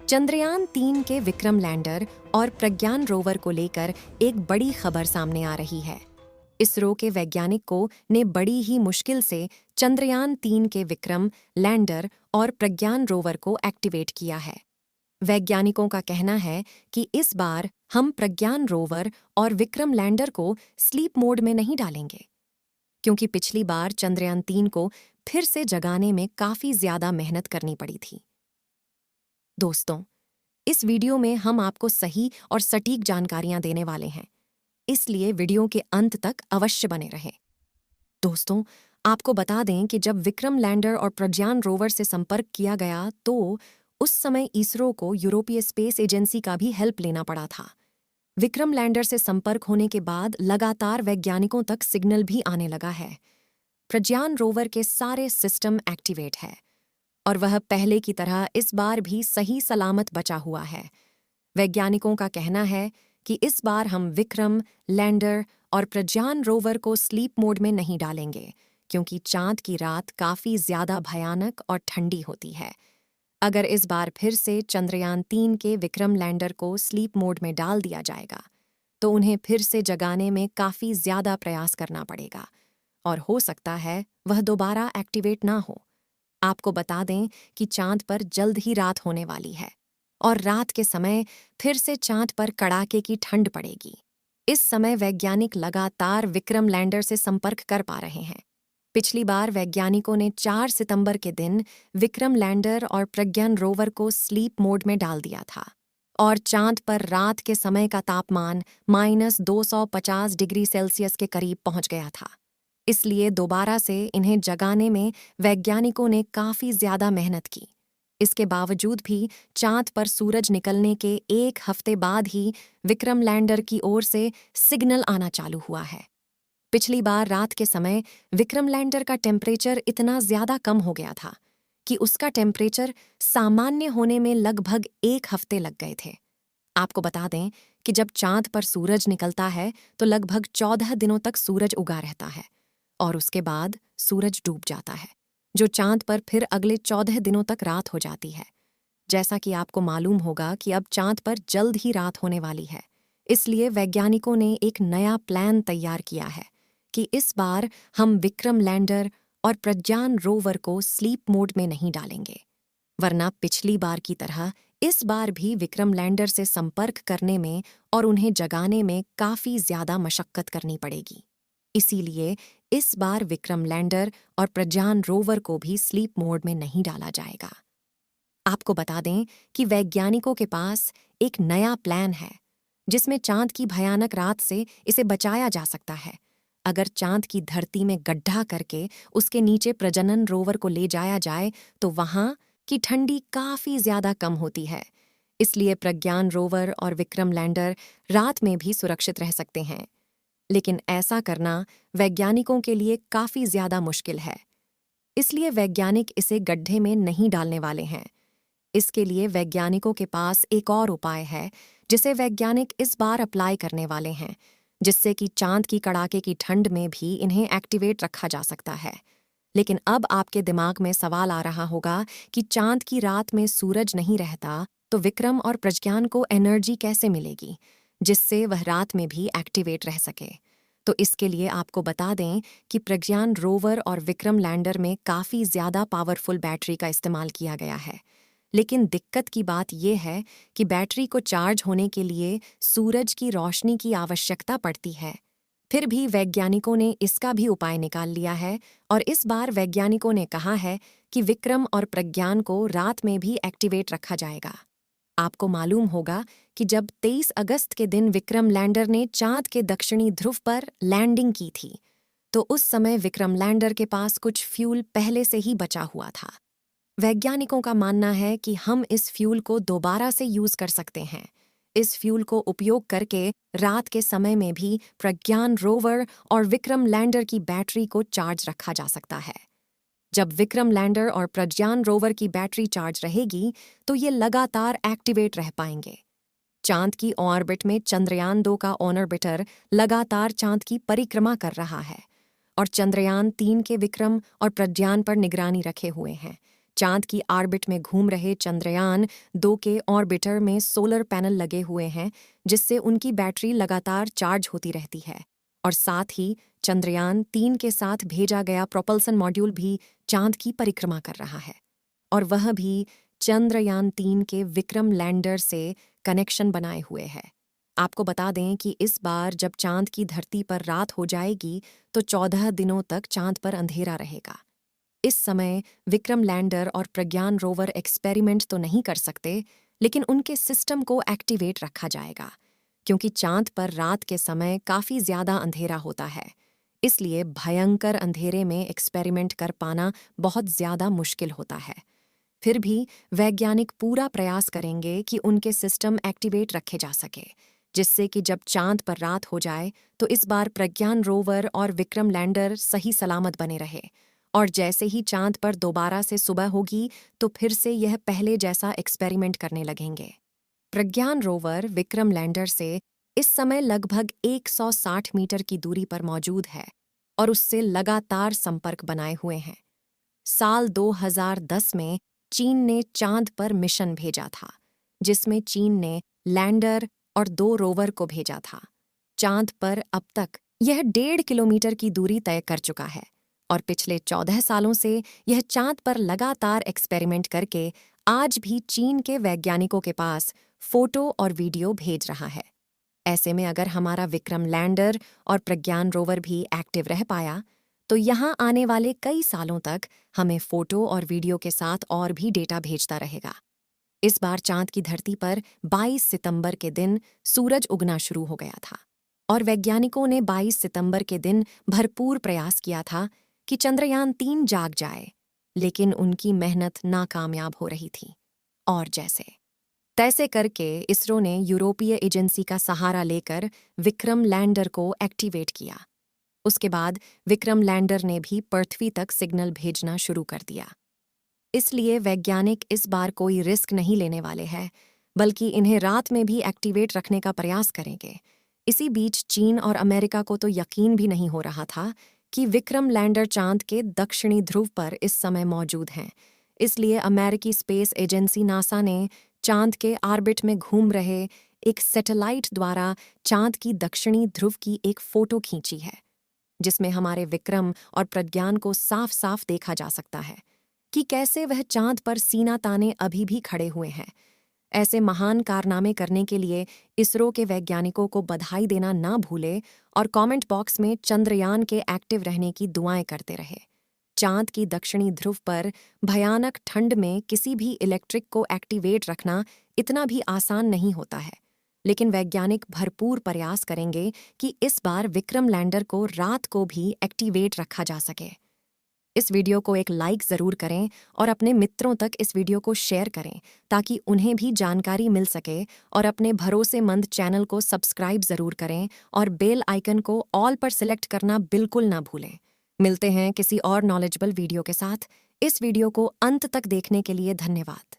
चंद्रयान 3 के विक्रम लैंडर और प्रज्ञान रोवर को लेकर एक बड़ी खबर सामने आ रही है। इसरो के वैज्ञानिकों ने बड़ी ही मुश्किल से चंद्रयान 3 के विक्रम लैंडर और प्रज्ञान रोवर को एक्टिवेट किया है। वैज्ञानिकों का कहना है कि इस बार हम प्रज्ञान रोवर और विक्रम लैंडर को स्लीप मोड में नहीं डालेंगे, क्योंकि पिछली बार चंद्रयान 3 को फिर से जगाने में काफी ज्यादा मेहनत करनी पड़ी थी। दोस्तों, इस वीडियो में हम आपको सही और सटीक जानकारियां देने वाले हैं, इसलिए वीडियो के अंत तक अवश्य बने रहें। दोस्तों, आपको बता दें कि जब विक्रम लैंडर और प्रज्ञान रोवर से संपर्क किया गया तो उस समय इसरो को यूरोपीय स्पेस एजेंसी का भी हेल्प लेना पड़ा था। विक्रम लैंडर से संपर्क होने के बाद लगातार वैज्ञानिकों तक सिग्नल भी आने लगा है। प्रज्ञान रोवर के सारे सिस्टम एक्टिवेट है और वह पहले की तरह इस बार भी सही सलामत बचा हुआ है। वैज्ञानिकों का कहना है कि इस बार हम विक्रम लैंडर और प्रज्ञान रोवर को स्लीप मोड में नहीं डालेंगे, क्योंकि चांद की रात काफी ज्यादा भयानक और ठंडी होती है। अगर इस बार फिर से चंद्रयान 3 के विक्रम लैंडर को स्लीप मोड में डाल दिया जाएगा तो उन्हें फिर से जगाने में काफी ज्यादा प्रयास करना पड़ेगा और हो सकता है वह दोबारा एक्टिवेट ना हो। आपको बता दें कि चांद पर जल्द ही रात होने वाली है और रात के समय फिर से चांद पर कड़ाके की ठंड पड़ेगी। इस समय वैज्ञानिक लगातार विक्रम लैंडर से संपर्क कर पा रहे हैं। पिछली बार वैज्ञानिकों ने 4 सितंबर के दिन विक्रम लैंडर और प्रज्ञान रोवर को स्लीप मोड में डाल दिया था और चांद पर रात के समय का तापमान -250 डिग्री सेल्सियस के करीब पहुंच गया था। इसलिए दोबारा से इन्हें जगाने में वैज्ञानिकों ने काफी ज्यादा मेहनत की। इसके बावजूद भी चांद पर सूरज निकलने के एक हफ्ते बाद ही विक्रम लैंडर की ओर से सिग्नल आना चालू हुआ है। पिछली बार रात के समय विक्रम लैंडर का टेम्परेचर इतना ज्यादा कम हो गया था कि उसका टेम्परेचर सामान्य होने में लगभग एक हफ्ते लग गए थे। आपको बता दें कि जब चांद पर सूरज निकलता है तो लगभग 14 दिनों तक सूरज उगा रहता है और उसके बाद सूरज डूब जाता है, जो चांद पर फिर अगले 14 दिनों तक रात हो जाती है। जैसा कि आपको मालूम होगा कि अब चांद पर जल्द ही रात होने वाली है, इसलिए वैज्ञानिकों ने एक नया प्लान तैयार किया है कि इस बार हम विक्रम लैंडर और प्रज्ञान रोवर को स्लीप मोड में नहीं डालेंगे, वरना पिछली बार की तरह इस बार भी विक्रम लैंडर से संपर्क करने में और उन्हें जगाने में काफी ज्यादा मशक्कत करनी पड़ेगी। इसीलिए इस बार विक्रम लैंडर और प्रज्ञान रोवर को भी स्लीप मोड में नहीं डाला जाएगा। आपको बता दें कि वैज्ञानिकों के पास एक नया प्लान है जिसमें चांद की भयानक रात से इसे बचाया जा सकता है। अगर चांद की धरती में गड्ढा करके उसके नीचे प्रजनन रोवर को ले जाया जाए तो वहां की ठंडी काफी ज्यादा कम होती है। इसलिए प्रज्ञान रोवर और विक्रम लैंडर रात में भी सुरक्षित रह सकते हैं, लेकिन ऐसा करना वैज्ञानिकों के लिए काफी ज्यादा मुश्किल है। इसलिए वैज्ञानिक इसे गड्ढे में नहीं डालने वाले हैं। इसके लिए वैज्ञानिकों के पास एक और उपाय है जिसे वैज्ञानिक इस बार अप्लाई करने वाले हैं, जिससे कि चांद की कड़ाके की ठंड में भी इन्हें एक्टिवेट रखा जा सकता है। लेकिन अब आपके दिमाग में सवाल आ रहा होगा कि चांद की रात में सूरज नहीं रहता तो विक्रम और प्रज्ञान को एनर्जी कैसे मिलेगी जिससे वह रात में भी एक्टिवेट रह सके। तो इसके लिए आपको बता दें कि प्रज्ञान रोवर और विक्रम लैंडर में काफी ज्यादा पावरफुल बैटरी का इस्तेमाल किया गया है। लेकिन दिक्कत की बात यह है कि बैटरी को चार्ज होने के लिए सूरज की रोशनी की आवश्यकता पड़ती है। फिर भी वैज्ञानिकों ने इसका भी उपाय निकाल लिया है और इस बार वैज्ञानिकों ने कहा है कि विक्रम और प्रज्ञान को रात में भी एक्टिवेट रखा जाएगा। आपको मालूम होगा कि जब 23 अगस्त के दिन विक्रम लैंडर ने चांद के दक्षिणी ध्रुव पर लैंडिंग की थी तो उस समय विक्रम लैंडर के पास कुछ फ्यूल पहले से ही बचा हुआ था। वैज्ञानिकों का मानना है कि हम इस फ्यूल को दोबारा से यूज कर सकते हैं। इस फ्यूल को उपयोग करके रात के समय में भी प्रज्ञान रोवर और विक्रम लैंडर की बैटरी को चार्ज रखा जा सकता है। जब विक्रम लैंडर और प्रज्ञान रोवर की बैटरी चार्ज रहेगी तो ये लगातार एक्टिवेट रह पाएंगे। चांद की ऑर्बिट में चंद्रयान 2 का ऑर्बिटर लगातार चांद की परिक्रमा कर रहा है और चंद्रयान 3 के विक्रम और प्रज्ञान पर निगरानी रखे हुए हैं, चांद की ऑर्बिट में घूम रहे चंद्रयान 2 के ऑर्बिटर में सोलर पैनल लगे हुए हैं, जिससे उनकी बैटरी लगातार चार्ज होती रहती है। और साथ ही चंद्रयान 3 के साथ भेजा गया प्रोपल्सन मॉड्यूल भी चांद की परिक्रमा कर रहा है, और वह भी चंद्रयान 3 के विक्रम लैंडर से कनेक्शन बनाए हुए है। आपको बता दें कि इस बार जब चांद की धरती पर रात हो जाएगी तो 14 दिनों तक चांद पर अंधेरा रहेगा। इस समय विक्रम लैंडर और प्रज्ञान रोवर एक्सपेरिमेंट तो नहीं कर सकते, लेकिन उनके सिस्टम को एक्टिवेट रखा जाएगा, क्योंकि चांद पर रात के समय काफ़ी ज़्यादा अंधेरा होता है। इसलिए भयंकर अंधेरे में एक्सपेरिमेंट कर पाना बहुत ज़्यादा मुश्किल होता है। फिर भी वैज्ञानिक पूरा प्रयास करेंगे कि उनके सिस्टम एक्टिवेट रखे जा सके, जिससे कि जब चांद पर रात हो जाए तो इस बार प्रज्ञान रोवर और विक्रम लैंडर सही सलामत बने रहे, और जैसे ही चांद पर दोबारा से सुबह होगी तो फिर से यह पहले जैसा एक्सपेरिमेंट करने लगेंगे। प्रज्ञान रोवर विक्रम लैंडर से इस समय लगभग 160 मीटर की दूरी पर मौजूद है और उससे लगातार संपर्क बनाए हुए हैं। साल 2010 में चीन ने चांद पर मिशन भेजा था, जिसमें चीन ने लैंडर और 2 रोवर को भेजा था। चांद पर अब तक यह 1.5 किलोमीटर की दूरी तय कर चुका है, और पिछले 14 सालों से यह चांद पर लगातार एक्सपेरिमेंट करके आज भी चीन के वैज्ञानिकों के पास फोटो और वीडियो भेज रहा है। ऐसे में अगर हमारा विक्रम लैंडर और प्रज्ञान रोवर भी एक्टिव रह पाया तो यहाँ आने वाले कई सालों तक हमें फोटो और वीडियो के साथ और भी डेटा भेजता रहेगा। इस बार चांद की धरती पर 22 सितंबर के दिन सूरज उगना शुरू हो गया था, और वैज्ञानिकों ने 22 सितंबर के दिन भरपूर प्रयास किया था कि चंद्रयान 3 जाग जाए, लेकिन उनकी मेहनत नाकामयाब हो रही थी। और जैसे तैसे करके इसरो ने यूरोपीय एजेंसी का सहारा लेकर विक्रम लैंडर को एक्टिवेट किया। उसके बाद विक्रम लैंडर ने भी पृथ्वी तक सिग्नल भेजना शुरू कर दिया। इसलिए वैज्ञानिक इस बार कोई रिस्क नहीं लेने वाले हैं, बल्कि इन्हें रात में भी एक्टिवेट रखने का प्रयास करेंगे। इसी बीच चीन और अमेरिका को तो यकीन भी नहीं हो रहा था कि विक्रम लैंडर चांद के दक्षिणी ध्रुव पर इस समय मौजूद हैं। इसलिए अमेरिकी स्पेस एजेंसी नासा ने चांद के ऑर्बिट में घूम रहे एक सैटेलाइट द्वारा चांद की दक्षिणी ध्रुव की एक फोटो खींची है, जिसमें हमारे विक्रम और प्रज्ञान को साफ साफ देखा जा सकता है कि कैसे वह चांद पर सीना ताने अभी भी खड़े हुए हैं। ऐसे महान कारनामे करने के लिए इसरो के वैज्ञानिकों को बधाई देना ना भूले, और कमेंट बॉक्स में चंद्रयान के एक्टिव रहने की दुआएं करते रहे। चांद की दक्षिणी ध्रुव पर भयानक ठंड में किसी भी इलेक्ट्रिक को एक्टिवेट रखना इतना भी आसान नहीं होता है, लेकिन वैज्ञानिक भरपूर प्रयास करेंगे कि इस बार विक्रम लैंडर को रात को भी एक्टिवेट रखा जा सके। इस वीडियो को एक लाइक ज़रूर करें और अपने मित्रों तक इस वीडियो को शेयर करें, ताकि उन्हें भी जानकारी मिल सके, और अपने भरोसेमंद चैनल को सब्सक्राइब ज़रूर करें और बेल आइकन को ऑल पर सिलेक्ट करना बिल्कुल ना भूलें। मिलते हैं किसी और नॉलेजेबल वीडियो के साथ। इस वीडियो को अंत तक देखने के लिए धन्यवाद।